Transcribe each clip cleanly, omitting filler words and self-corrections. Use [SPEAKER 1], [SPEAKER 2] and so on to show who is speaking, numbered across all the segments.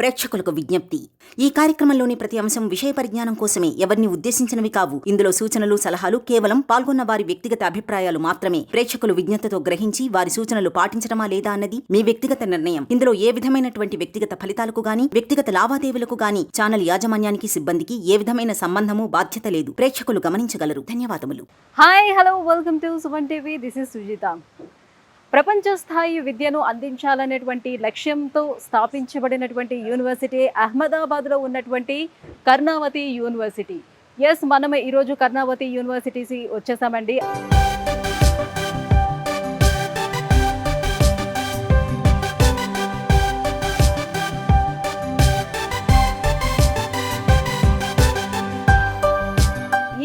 [SPEAKER 1] ప్రేక్షకులకు విజ్ఞప్తి. ఈ కార్యక్రమంలోని ప్రతి అంశం విషయ పరిజ్ఞానం కోసమే, ఎవరిని ఉద్దేశించినవి కావు. ఇందులో సూచనలు, సలహాలు కేవలం పాల్గొన్న వారి వ్యక్తిగత అభిప్రాయాలు మాత్రమే. ప్రేక్షకులు విజ్ఞతతో గ్రహించి వారి సూచనలు పాటించడమా లేదా అన్నది మీ వ్యక్తిగత నిర్ణయం. ఇందులో ఏ విధమైనటువంటి వ్యక్తిగత ఫలితాలకు గాని, వ్యక్తిగత లావాదేవీలకు గాని ఛానల్ యాజమాన్యానికి, సిబ్బందికి ఏ విధమైన సంబంధము, బాధ్యత లేదు. ప్రేక్షకులు గమనించగలరు. ధన్యవాదములు.
[SPEAKER 2] Hi, hello, welcome to Suman TV. This is Sujitha. ప్రపంచ స్థాయి విద్యను అందించాలనేటువంటి లక్ష్యంతో స్థాపించబడినటువంటి యూనివర్సిటీ అహ్మదాబాద్లో ఉన్నటువంటి కర్ణావతి యూనివర్సిటీ. ఎస్, మనం ఈరోజు కర్ణావతి యూనివర్సిటీకి వచ్చేసామండి.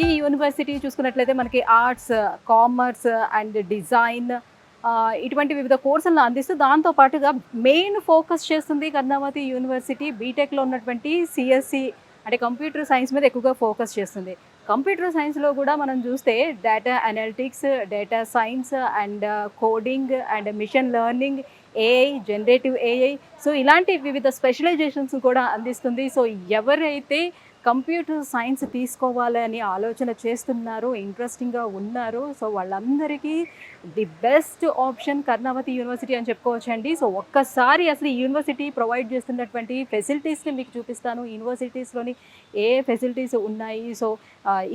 [SPEAKER 2] ఈ యూనివర్సిటీ చూసుకున్నట్లయితే మనకి ఆర్ట్స్, కామర్స్ అండ్ డిజైన్ ఇటువంటి వివిధ కోర్సులను అందిస్తూ దాంతో పాటుగా మెయిన్ ఫోకస్ చేస్తుంది కర్ణావతి యూనివర్సిటీ బీటెక్లో ఉన్నటువంటి సిఎస్సి అంటే కంప్యూటర్ సైన్స్ మీద ఎక్కువగా ఫోకస్ చేస్తుంది. కంప్యూటర్ సైన్స్లో కూడా మనం చూస్తే data analytics, data science and coding and machine learning, AI, generative AI, so ఇలాంటి వివిధ స్పెషలైజేషన్స్ కూడా అందిస్తుంది. సో ఎవరైతే కంప్యూటర్ సైన్స్ తీసుకోవాలని ఆలోచన చేస్తున్నారో, ఇంట్రెస్టింగ్గా ఉన్నారో, సో వాళ్ళందరికీ the best option Karnavati university అని చెప్పుకోవచ్చండి. సో ఒక్కసారి అసలు ఈ యూనివర్సిటీ ప్రొవైడ్ చేస్తున్నటువంటి ఫెసిలిటీస్ని మీకు చూపిస్తాను. యూనివర్సిటీస్లోని ఏ ఫెసిలిటీస్ ఉన్నాయి, సో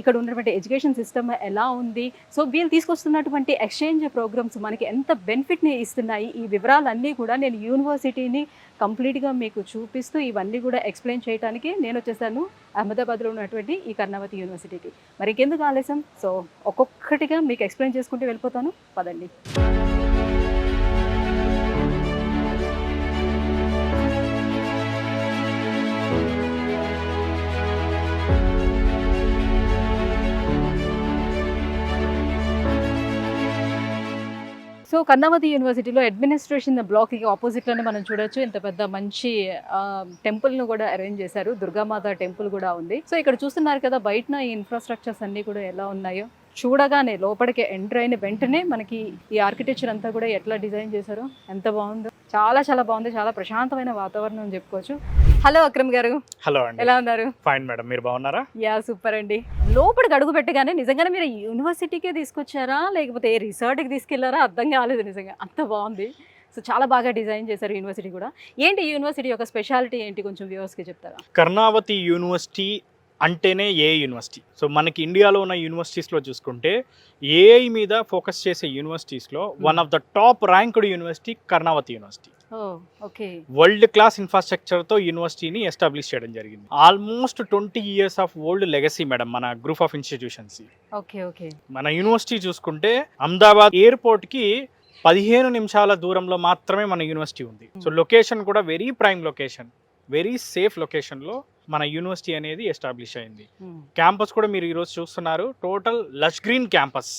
[SPEAKER 2] ఇక్కడ ఉన్నటువంటి ఎడ్యుకేషన్ సిస్టమ్ ఎలా ఉంది, సో వీళ్ళు తీసుకొస్తున్నటువంటి ఎక్స్చేంజ్ ప్రోగ్రామ్స్ మనకి ఎంత బెనిఫిట్ని ఇస్తున్నాయి, ఈ వివరాలన్నీ కూడా నేను యూనివర్సిటీని కంప్లీట్గా మీకు చూపిస్తూ ఇవన్నీ కూడా ఎక్స్ప్లెయిన్ చేయడానికి నేను వచ్చేసాను అహ్మదాబాద్లో ఉన్నటువంటి ఈ కర్ణావతి యూనివర్సిటీకి. మరి ఇంకెందుకు ఆలస్యం, సో ఒక్కొక్కటిగా మీకు ఎక్స్ప్లెయిన్ చేసుకుంటూ వెళ్ళిపోతాను, పదండి. సో కర్ణావతి యూనివర్సిటీలో అడ్మినిస్ట్రేషన్ బ్లాక్కి ఆపోజిట్లోనే మనం చూడొచ్చు. ఇంత పెద్ద మంచి టెంపుల్ను కూడా అరేంజ్ చేశారు. దుర్గామాత టెంపుల్ కూడా ఉంది. సో ఇక్కడ చూస్తున్నారు కదా బయటన ఈ ఇన్ఫ్రాస్ట్రక్చర్స్ అన్నీ కూడా ఎలా ఉన్నాయో. చూడగానే లోపలికి ఎంటర్ అయిన వెంటనే మనకి ఈ ఆర్కిటెక్చర్ అంతా కూడా ఎట్లా డిజైన్ చేశారో ఎంత బాగుందో. చాలా చాలా బాగుంది. చాలా ప్రశాంతమైన వాతావరణం అని చెప్పుకోవచ్చు. హలో అక్రమ్ గారు.
[SPEAKER 3] హలో అండి.
[SPEAKER 2] ఎలా ఉన్నారు?
[SPEAKER 3] ఫైన్ మేడం, మీరు బాగున్నారా?
[SPEAKER 2] యా, సూపర్ అండి. లోపలికి అడుగు పెట్టగానే నిజంగానే మీరు యూనివర్సిటీకే తీసుకొచ్చారా లేకపోతే ఏ రిసార్ట్కి తీసుకెళ్లారా అర్థం కాలేదు. నిజంగా అంత బాగుంది. సో చాలా బాగా డిజైన్ చేశారు యూనివర్సిటీ కూడా. ఏంటి యూనివర్సిటీ యొక్క స్పెషాలిటీ ఏంటి, కొంచెం వ్యూవర్స్కి చెప్తారా?
[SPEAKER 3] కర్ణావతి యూనివర్సిటీ అంటేనే ఏఐ యూనివర్సిటీ. సో మనకి ఇండియాలో ఉన్న యూనివర్సిటీస్లో చూసుకుంటే ఏఐ మీద ఫోకస్ చేసే యూనివర్సిటీస్లో one of the top ranked university Karnavati university. World class ఇన్ఫ్రాస్ట్రక్చర్తో యూనివర్సిటీని ఎస్టాబ్లిష్ చేయడం జరిగింది. Almost 20 years of old legacy madam మన గ్రూప్ ఆఫ్ ఇన్స్టిట్యూషన్స్. మన యూనివర్సిటీ చూసుకుంటే అహ్మదాబాద్ ఎయిర్పోర్ట్కి 15 నిమిషాల దూరంలో మాత్రమే మన యూనివర్సిటీ ఉంది. సో లొకేషన్ కూడా very prime location, very safe లొకేషన్లో మన యూనివర్సిటీ అనేది ఎస్టాబ్లిష్ అయింది. క్యాంపస్ కూడా మీరు ఈరోజు చూస్తున్నారు, టోటల్ లష్ గ్రీన్ క్యాంపస్.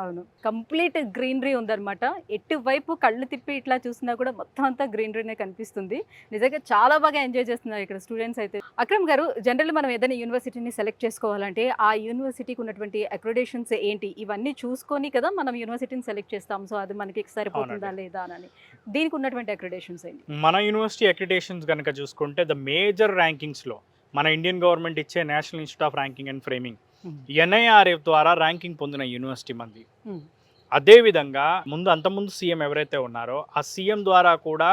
[SPEAKER 2] అవును, కంప్లీట్ గ్రీనరీ ఉందన్నమాట. ఎటువైపు కళ్ళు తిప్పి ఇట్లా చూసినా కూడా మొత్తం అంతా గ్రీనరీనే కనిపిస్తుంది. నిజంగా చాలా బాగా ఎంజాయ్ చేస్తున్నారు ఇక్కడ స్టూడెంట్స్ అయితే. అక్రమ్ గారు, జనరల్ మనం ఏదైనా యూనివర్సిటీని సెలెక్ట్ చేసుకోవాలంటే ఆ యూనివర్సిటీకి ఉన్నటువంటి అక్రిడేషన్స్ ఏంటి, ఇవన్నీ చూసుకొని కదా మనం యూనివర్సిటీని సెలెక్ట్ చేస్తాం. సో అది మనకి సరిపోతుందా లేదా అని, దీనికి ఉన్నటువంటి అక్రిడేషన్స్ ఏంటి?
[SPEAKER 3] మన యూనివర్సిటీ అక్రిడేషన్స్ కనుక చూసుకుంటే ద మేజర్ ర్యాంకింగ్స్లో మన ఇండియన్ గవర్నమెంట్ ఇచ్చే national institute of ranking and framing NIRF ద్వారా ర్యాంకింగ్ పొందిన యూనివర్సిటీ మంది. అదేవిధంగా అంతకుముందు సీఎం ఎవరైతే ఉన్నారో ఆ సీఎం ద్వారా కూడా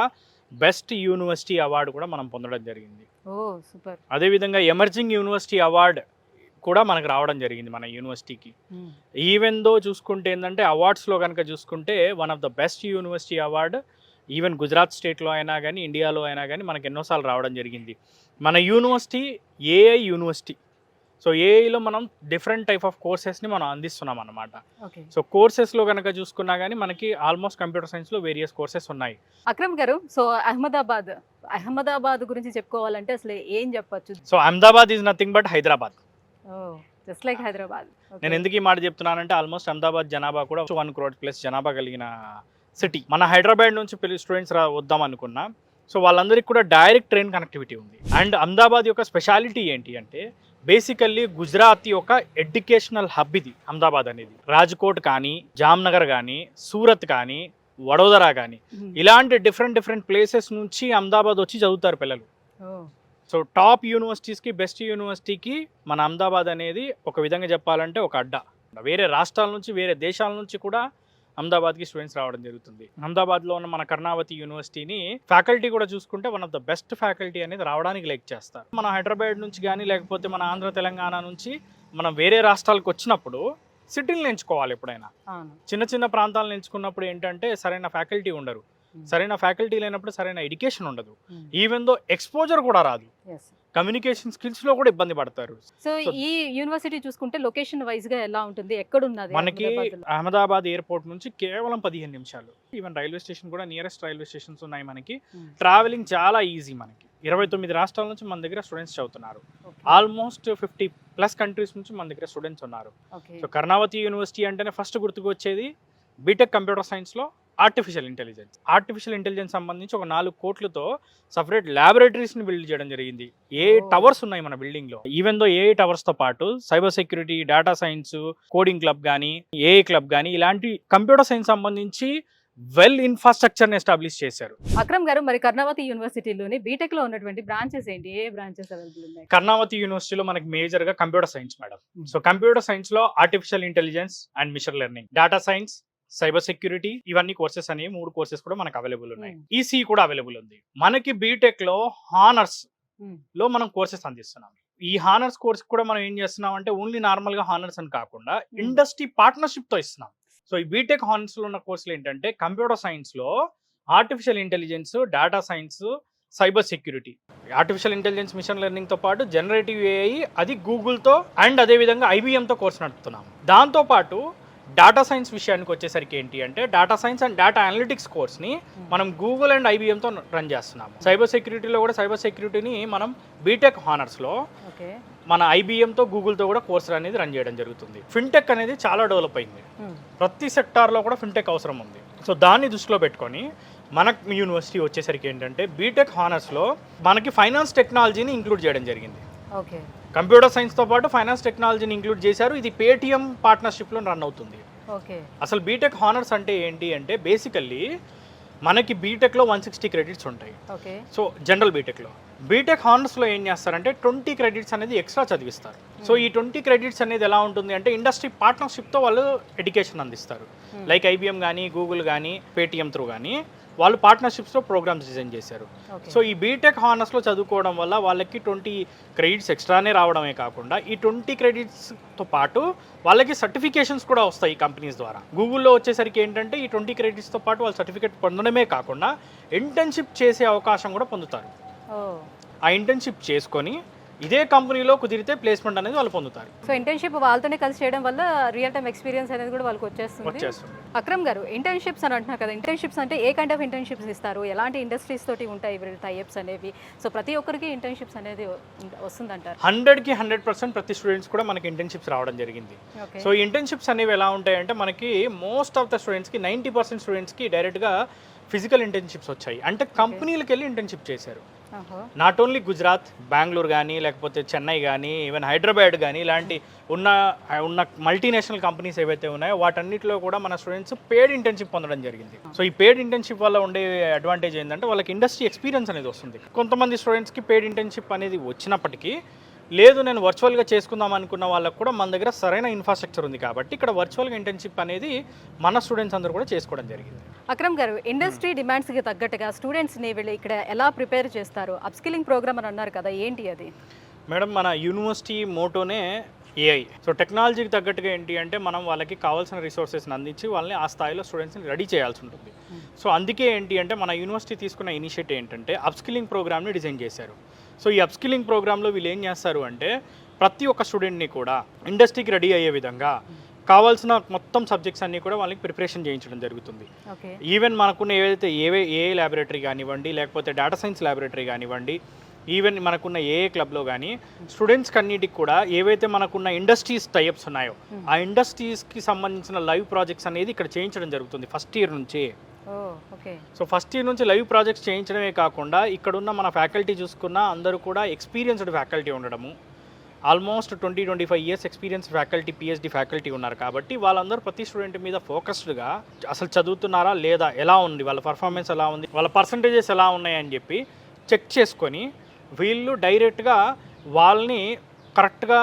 [SPEAKER 3] బెస్ట్ యూనివర్సిటీ అవార్డు కూడా మనం పొందడం జరిగింది. అదేవిధంగా ఎమర్జింగ్ యూనివర్సిటీ అవార్డు కూడా మనకు రావడం జరిగింది మన యూనివర్సిటీకి. ఈవెన్ దో చూసుకుంటే ఏంటంటే అవార్డ్స్లో కనుక చూసుకుంటే one of the best university award even Gujarat స్టేట్లో అయినా కానీ, ఇండియాలో అయినా కానీ మనకు ఎన్నోసార్లు రావడం జరిగింది. మన యూనివర్సిటీ ఏఐ యూనివర్సిటీ. సో ఏఐలో మనం డిఫరెంట్ టైప్ ఆఫ్ కోర్సెస్ని మనం అందిస్తున్నాం అన్నమాట. సో కోర్సెస్లో కనుక చూసుకున్నా కానీ మనకి ఆల్మోస్ట్ కంప్యూటర్ సైన్స్లో వేరియస్ కోర్సెస్ ఉన్నాయి.
[SPEAKER 2] అక్రమ్ గారు, సో అహ్మదాబాద్ గురించి చెప్పుకోవాలంటే అసలు ఏం చెప్పచ్చు?
[SPEAKER 3] So Ahmedabad is nothing but Hyderabad.
[SPEAKER 2] Just like Hyderabad.
[SPEAKER 3] నేను ఎందుకు ఈ మాట చెప్తున్నానంటే ఆల్మోస్ట్ అహ్మదాబాద్ జనాభా కూడా 1 crore ప్లస్ జనాభా కలిగిన సిటీ. మన హైదరాబాద్ నుంచి స్టూడెంట్స్ వద్దాం అనుకున్నా, సో వాళ్ళందరికీ కూడా డైరెక్ట్ ట్రైన్ కనెక్టివిటీ ఉంది. అండ్ అహ్మదాబాద్ యొక్క స్పెషాలిటీ ఏంటి అంటే బేసికల్లీ గుజరాత్ యొక్క ఎడ్యుకేషనల్ హబ్ ఇది అహ్మదాబాద్ అనేది. రాజ్కోట్ కానీ, జామ్నగర్ కానీ, సూరత్ కానీ, వడోదరా కానీ ఇలాంటి డిఫరెంట్ ప్లేసెస్ నుంచి అహ్మదాబాద్ వచ్చి చదువుతారు పిల్లలు. సో టాప్ యూనివర్సిటీస్కి బెస్ట్ యూనివర్సిటీకి మన అహ్మదాబాద్ అనేది ఒక విధంగా చెప్పాలంటే ఒక అడ్డా. వేరే రాష్ట్రాల నుంచి వేరే దేశాల నుంచి కూడా అహ్మదాబాద్కి స్టూడెంట్స్ రావడం జరుగుతుంది. అహ్మదాబాద్లో ఉన్న మన కర్ణావతి యూనివర్సిటీని ఫ్యాకల్టీ కూడా చూసుకుంటే one of the best faculty అనేది రావడానికి లైక్ చేస్తారు. మన హైదరాబాద్ నుంచి కానీ లేకపోతే మన ఆంధ్ర తెలంగాణ నుంచి మనం వేరే రాష్ట్రాలకు వచ్చినప్పుడు సిటీలను ఎంచుకోవాలి. ఎప్పుడైనా చిన్న చిన్న ప్రాంతాలను ఎంచుకున్నప్పుడు ఏంటంటే సరైన ఫ్యాకల్టీ ఉండరు, సరైన ఫ్యాకల్టీ లేనప్పుడు సరైన ఎడ్యుకేషన్ ఉండదు, ఈవెన్ దో ఎక్స్పోజర్ కూడా రాదు, కమ్యూనికేషన్ స్కిల్స్ లో కూడా ఇబ్బంది పడతారు.
[SPEAKER 2] సో ఈ యూనివర్సిటీ చూసుకుంటే లొకేషన్ వైజ్ గా ఎలా ఉంటుంది, ఎక్కడ ఉన్నది?
[SPEAKER 3] మనకి అహ్మదాబాద్ ఎయిర్పోర్ట్ నుంచి కేవలం 15 నిమిషాలు. ఈవెన్ రైల్వే స్టేషన్ కూడా నియరెస్ట్ రైల్వే స్టేషన్స్ ఉన్నాయి మనకి. ట్రావెలింగ్ చాలా ఈజీ. మనకి 29 రాష్ట్రాల నుంచి మన దగ్గర స్టూడెంట్స్ చదువుతున్నారు. ఆల్మోస్ట్ 50+ కంట్రీస్ నుంచి మన దగ్గర స్టూడెంట్స్ ఉన్నారు. సో కర్ణావతి యూనివర్సిటీ అంటేనే ఫస్ట్ గుర్తుకు వచ్చేది బీటెక్ కంప్యూటర్ సైన్స్లో ఆర్టిఫిషియల్ ఇంటెలిజెన్స్ సంబంధించి ఒక 4 కోట్లతో సపరేట్ ల్యాబొరేటరీస్ని బిల్డ్ చేయడం జరిగింది. ఏ టవర్స్ ఉన్నాయి మన బిల్డింగ్లో. ఈవెన్ దో ఏ టవర్స్తో పాటు cyber security, data science, coding club కానీ, ఏఐ క్లబ్ కానీ ఇలాంటి కంప్యూటర్ సైన్స్ సంబంధించి వెల్ ఇన్ఫ్రాస్ట్రక్చర్ని ఎస్టాబ్లిష్ చేశారు.
[SPEAKER 2] అక్రమ్ గారు, మరి కర్ణావతి యూనివర్సిటీలోని బీటెక్ లో ఉన్నటువంటి బ్రాంచెస్ ఏంటి, ఏ బ్రాంచెస్ అవైలబుల్ ఉన్నాయి?
[SPEAKER 3] కర్ణావతి యూనివర్సిటీలో మనకి మేజర్ గా computer science madam. So computer science లో artificial intelligence and machine learning, data science, cyber security, ఇవన్నీ కోర్సెస్ అనేవి 3 కోర్సెస్ కూడా మనకు అవైలబుల్ ఉన్నాయి. ఈసీ కూడా అవైలబుల్ ఉంది. మనకి బీటెక్ లో హానర్స్ లో మనం కోర్సెస్ అందిస్తున్నాం. ఈ హానర్స్ కోర్స్ కూడా మనం ఏం చేస్తున్నాం అంటే ఓన్లీ నార్మల్ గా హానర్స్ అని కాకుండా ఇండస్ట్రీ పార్ట్నర్షిప్ తో ఇస్తున్నాం. సో ఈ బీటెక్ హానర్స్ లో ఉన్న కోర్సులు ఏంటంటే కంప్యూటర్ సైన్స్ లో artificial intelligence, data science, cyber security, artificial intelligence, machine learning తో పాటు జనరేటివ్ ఏఐ, అది గూగుల్తో అండ్ అదేవిధంగా ఐబిఎంతో కోర్స్ నడుపుతున్నాం. దాంతోపాటు డేటా సైన్స్ విషయానికి వచ్చేసరికి ఏంటి అంటే data science and data analytics కోర్స్ని మనం గూగుల్ అండ్ ఐబిఎంతో రన్ చేస్తున్నాం. సైబర్ సెక్యూరిటీలో కూడా సైబర్ సెక్యూరిటీని మనం బీటెక్ హానర్స్లో మన ఐబిఎంతో, గూగుల్తో కూడా కోర్సులు అనేది రన్ చేయడం జరుగుతుంది. ఫిన్టెక్ అనేది చాలా డెవలప్ అయింది. ప్రతి సెక్టార్లో కూడా ఫిన్టెక్ అవసరం ఉంది. సో దాన్ని దృష్టిలో పెట్టుకొని మన యూనివర్సిటీ వచ్చేసరికి ఏంటంటే బీటెక్ హానర్స్లో మనకి ఫైనాన్స్ టెక్నాలజీని ఇంక్లూడ్ చేయడం జరిగింది. కంప్యూటర్ సైన్స్తో పాటు ఫైనాన్స్ టెక్నాలజీని ఇంక్లూడ్ చేశారు. ఇది పేటిఎం పార్ట్నర్షిప్లో రన్ అవుతుంది. అసలు బీటెక్ హానర్స్ అంటే ఏంటి అంటే బేసికల్లీ మనకి బీటెక్లో 160 క్రెడిట్స్ ఉంటాయి. సో జనరల్ బీటెక్ హానర్స్లో ఏం చేస్తారంటే 20 క్రెడిట్స్ అనేది ఎక్స్ట్రా చదివిస్తారు. సో ఈ 20 క్రెడిట్స్ అనేది ఎలా ఉంటుంది అంటే ఇండస్ట్రీ పార్ట్నర్షిప్తో వాళ్ళు ఎడ్యుకేషన్ అందిస్తారు. లైక్ ఐబిఎం కానీ, గూగుల్ కానీ, పేటిఎం త్రూ కానీ వాళ్ళు పార్ట్నర్షిప్స్లో ప్రోగ్రామ్స్ డిజైన్ చేశారు. సో ఈ బీటెక్ హానర్స్లో చదువుకోవడం వల్ల వాళ్ళకి 20 క్రెడిట్స్ ఎక్స్ట్రానే రావడమే కాకుండా ఈ 20 క్రెడిట్స్తో పాటు వాళ్ళకి సర్టిఫికేషన్స్ కూడా వస్తాయి ఈ కంపెనీస్ ద్వారా. గూగుల్లో వచ్చేసరికి ఏంటంటే ఈ 20 క్రెడిట్స్తో పాటు వాళ్ళు సర్టిఫికేట్ పొందడమే కాకుండా ఇంటర్న్షిప్ చేసే అవకాశం కూడా పొందుతారు. ఆ ఇంటర్న్షిప్ చేసుకొని ఇదే కంపెనీలో కుదిరితే ప్లేస్మెంట్ అనేది వాళ్ళు పొందుతారు.
[SPEAKER 2] సో ఇంటర్న్షిప్ వాళ్ళతోనే కలిసి చేయడం వల్ల రియల్ టైమ్ ఎక్స్పీరియన్స్ అనేది కూడా వాళ్ళకి వచ్చేస్తుంది. అక్రమ్ గారు, ఇంటర్న్షిప్స్ అని అంటున్నారు కదా, ఇంటర్న్షిప్స్ అంటే ఏ కైండ్ ఆఫ్ ఇంటర్న్షిప్స్ ఇస్తారు, ఎలాంటి ఇండస్ట్రీస్ తోటి ఉంటాయి వీళ్ళ టైప్స్ అనేవి? సో ప్రతి ఒక్కరికి ఇంటర్న్షిప్స్ అనేది వస్తుందంటారు?
[SPEAKER 3] 100కి 100% ప్రతి స్టూడెంట్స్ కూడా మనకి ఇంటర్న్షిప్స్ రావడం జరిగింది. సో ఇంటర్న్షిప్స్ అనేవి ఎలా ఉంటాయంటే మనకి మోస్ట్ ఆఫ్ ద స్టూడెంట్స్కి 90% స్టూడెంట్స్కి డైరెక్ట్గా ఫిజికల్ ఇంటర్న్షిప్స్ వచ్చాయి. అంటే కంపెనీలకు వెళ్ళి ఇంటర్న్షిప్ చేశారు. నాట్ ఓన్లీ గుజరాత్, బెంగళూరు కానీ, లేకపోతే చెన్నై కానీ, ఈవెన్ హైదరాబాద్ కానీ, ఇలాంటి ఉన్న మల్టీనేషనల్ కంపెనీస్ ఏవైతే ఉన్నాయో వాటన్నిటిలో కూడా మన స్టూడెంట్స్ పెయిడ్ ఇంటర్న్షిప్ పొందడం జరిగింది. సో ఈ పెయిడ్ ఇంటర్న్షిప్ వల్ల ఉండే అడ్వాంటేజ్ ఏంటంటే వాళ్ళకి ఇండస్ట్రీ ఎక్స్పీరియన్స్ అనేది వస్తుంది. కొంతమంది స్టూడెంట్స్కి పెయిడ్ ఇంటర్న్షిప్ అనేది వచ్చినప్పటికీ లేదు నేను వర్చువల్గా చేసుకుందాం అనుకున్న వాళ్ళకు కూడా మన దగ్గర సరైన ఇన్ఫ్రాస్ట్రక్చర్ ఉంది కాబట్టి ఇక్కడ వర్చువల్గా ఇంటర్న్షిప్ అనేది మన స్టూడెంట్స్ అందరూ కూడా చేసుకోవడం జరిగింది.
[SPEAKER 2] అక్రమ్ గారు, ఇండస్ట్రీ డిమాండ్స్కి తగ్గట్టుగా స్టూడెంట్స్ని వీళ్ళు ఇక్కడ ఎలా ప్రిపేర్ చేస్తారు? అప్స్కిల్లింగ్ ప్రోగ్రామ్ అని అన్నారు కదా, ఏంటి అది?
[SPEAKER 3] మేడం, మన యూనివర్సిటీ మోటోనే ఏఐ. సో టెక్నాలజీకి తగ్గట్టుగా ఏంటి అంటే మనం వాళ్ళకి కావాల్సిన రిసోర్సెస్ని అందించి వాళ్ళని ఆ స్థాయిలో స్టూడెంట్స్ని రెడీ చేయాల్సి ఉంటుంది. సో అందుకే ఏంటి అంటే మన యూనివర్సిటీ తీసుకున్న ఇనిషియేటివ్ ఏంటంటే అప్స్కిల్లింగ్ ప్రోగ్రామ్ని డిజైన్ చేశారు. సో ఈ అప్స్కిల్లింగ్ ప్రోగ్రాంలో వీళ్ళు ఏం చేస్తారు అంటే ప్రతి ఒక్క స్టూడెంట్ని కూడా ఇండస్ట్రీకి రెడీ అయ్యే విధంగా కావాల్సిన మొత్తం సబ్జెక్ట్స్ అన్నీ కూడా వాళ్ళకి ప్రిపరేషన్ చేయించడం జరుగుతుంది. ఈవెన్ మనకున్న ఏవైతే ఏఐ ల్యాబొరేటరీ కానివ్వండి, లేకపోతే డేటా సైన్స్ ల్యాబొరేటరీ కానివ్వండి, ఈవెన్ మనకున్న ఏఏ క్లబ్లో కానీ స్టూడెంట్స్కి అన్నిటికి కూడా ఏవైతే మనకున్న ఇండస్ట్రీస్ టైప్స్ ఉన్నాయో ఆ ఇండస్ట్రీస్కి సంబంధించిన లైవ్ ప్రాజెక్ట్స్ అనేది ఇక్కడ చేయించడం జరుగుతుంది ఫస్ట్ ఇయర్ నుంచి. సో ఫస్ట్ ఇయర్ నుంచి లైవ్ ప్రాజెక్ట్స్ చేయించడమే కాకుండా ఇక్కడున్న మన ఫ్యాకల్టీ చూసుకున్న అందరూ కూడా ఎక్స్పీరియన్స్డ్ ఫ్యాకల్టీ ఉండడము, almost 20-25 years experience faculty, PhD faculty ఉన్నారు కాబట్టి వాళ్ళందరూ ప్రతి స్టూడెంట్ మీద ఫోకస్డ్గా అసలు చదువుతున్నారా లేదా, ఎలా ఉంది వాళ్ళ పర్ఫార్మెన్స్, ఎలా ఉంది వాళ్ళ పర్సంటేజెస్ ఎలా ఉన్నాయని చెప్పి చెక్ చేసుకొని వీళ్ళు డైరెక్ట్గా వాళ్ళని కరెక్ట్గా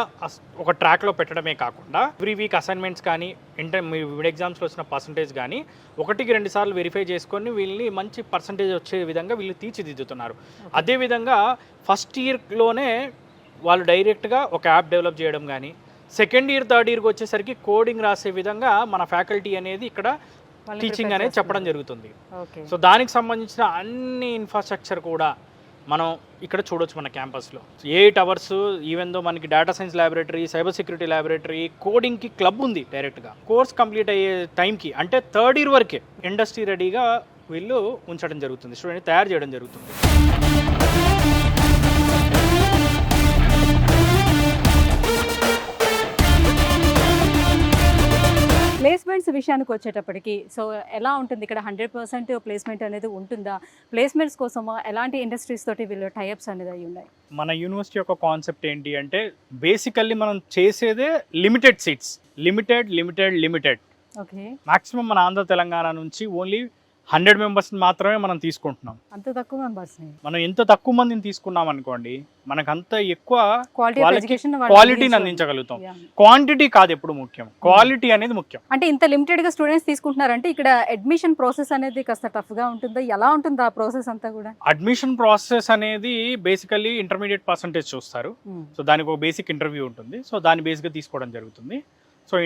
[SPEAKER 3] ఒక ట్రాక్లో పెట్టడమే కాకుండా ఎవ్రీ వీక్ అసైన్మెంట్స్ కానీ మిడ్ ఎగ్జామ్స్లో వచ్చిన పర్సంటేజ్ కానీ 1-2 సార్లు వెరిఫై చేసుకొని వీళ్ళని మంచి పర్సంటేజ్ వచ్చే విధంగా వీళ్ళు తీర్చిదిద్దుతున్నారు. అదేవిధంగా ఫస్ట్ ఇయర్లోనే వాళ్ళు డైరెక్ట్గా ఒక యాప్ డెవలప్ చేయడం కానీ, సెకండ్ ఇయర్ థర్డ్ ఇయర్కి వచ్చేసరికి కోడింగ్ రాసే విధంగా మన ఫ్యాకల్టీ అనేది ఇక్కడ టీచింగ్ అనేది చెప్పడం జరుగుతుంది. సో దానికి సంబంధించిన అన్ని ఇన్ఫ్రాస్ట్రక్చర్ కూడా మనం ఇక్కడ చూడొచ్చు మన క్యాంపస్లో. 8 hours ఈవెన్ దో మనకి data science laboratory, cyber security laboratory, కోడింగ్కి క్లబ్ ఉంది. డైరెక్ట్గా కోర్స్ కంప్లీట్ అయ్యే టైంకి అంటే థర్డ్ ఇయర్ వరకే ఇండస్ట్రీ రెడీగా వీళ్ళు ఉంచడం జరుగుతుంది, స్టూడెంట్ తయారు చేయడం జరుగుతుంది.
[SPEAKER 2] ప్లేస్మెంట్స్ విషయానికి వచ్చేటప్పటికి సో ఎలా ఉంటుంది ఇక్కడ? 100% ప్లేస్మెంట్ అనేది ఉంటుందా? ప్లేస్మెంట్స్ కోసం ఎలాంటి ఇండస్ట్రీస్ తోటి వీళ్ళు టైఅప్స్ అనేది అయి ఉన్నాయి?
[SPEAKER 3] మన యూనివర్సిటీ యొక్క కాన్సెప్ట్ ఏంటి అంటే బేసికల్లీ మనం చేసేదే limited seats, limited.
[SPEAKER 2] Okay.
[SPEAKER 3] Maximum మన ఆంధ్ర తెలంగాణ నుంచి ఓన్లీ 100 members మాత్రమే మనం తీసుకుంటున్నాం.
[SPEAKER 2] అంత తక్కువ మెంబర్స్
[SPEAKER 3] మనం ఎంత తక్కువ మందిని తీసుకున్నాం అనుకోండి, మనకు అంత ఎక్కువ
[SPEAKER 2] ఎడ్యుకేషన్
[SPEAKER 3] క్వాలిటీని అందించగలుగుతాం. క్వాంటిటీ కాదు ఎప్పుడు ముఖ్యం, క్వాలిటీ అనేది ముఖ్యం.
[SPEAKER 2] అంటే ఇంత లిమిటెడ్ గా స్టూడెంట్స్ తీసుకుంటున్నారంటే ఇక్కడ అడ్మిషన్ ప్రాసెస్ అనేది కాస్త టఫ్ గా ఉంటుందా? ఎలా ఉంటుంది ఆ ప్రాసెస్ అంతా కూడా?
[SPEAKER 3] అడ్మిషన్ ప్రాసెస్ అనేది బేసికల్లీ ఇంటర్మీడియట్ పర్సంటేజ్ చూస్తారు. సో దానికి ఒక బేసిక్ ఇంటర్వ్యూ ఉంటుంది. సో దాని బేస్గా తీసుకోవడం జరుగుతుంది. సో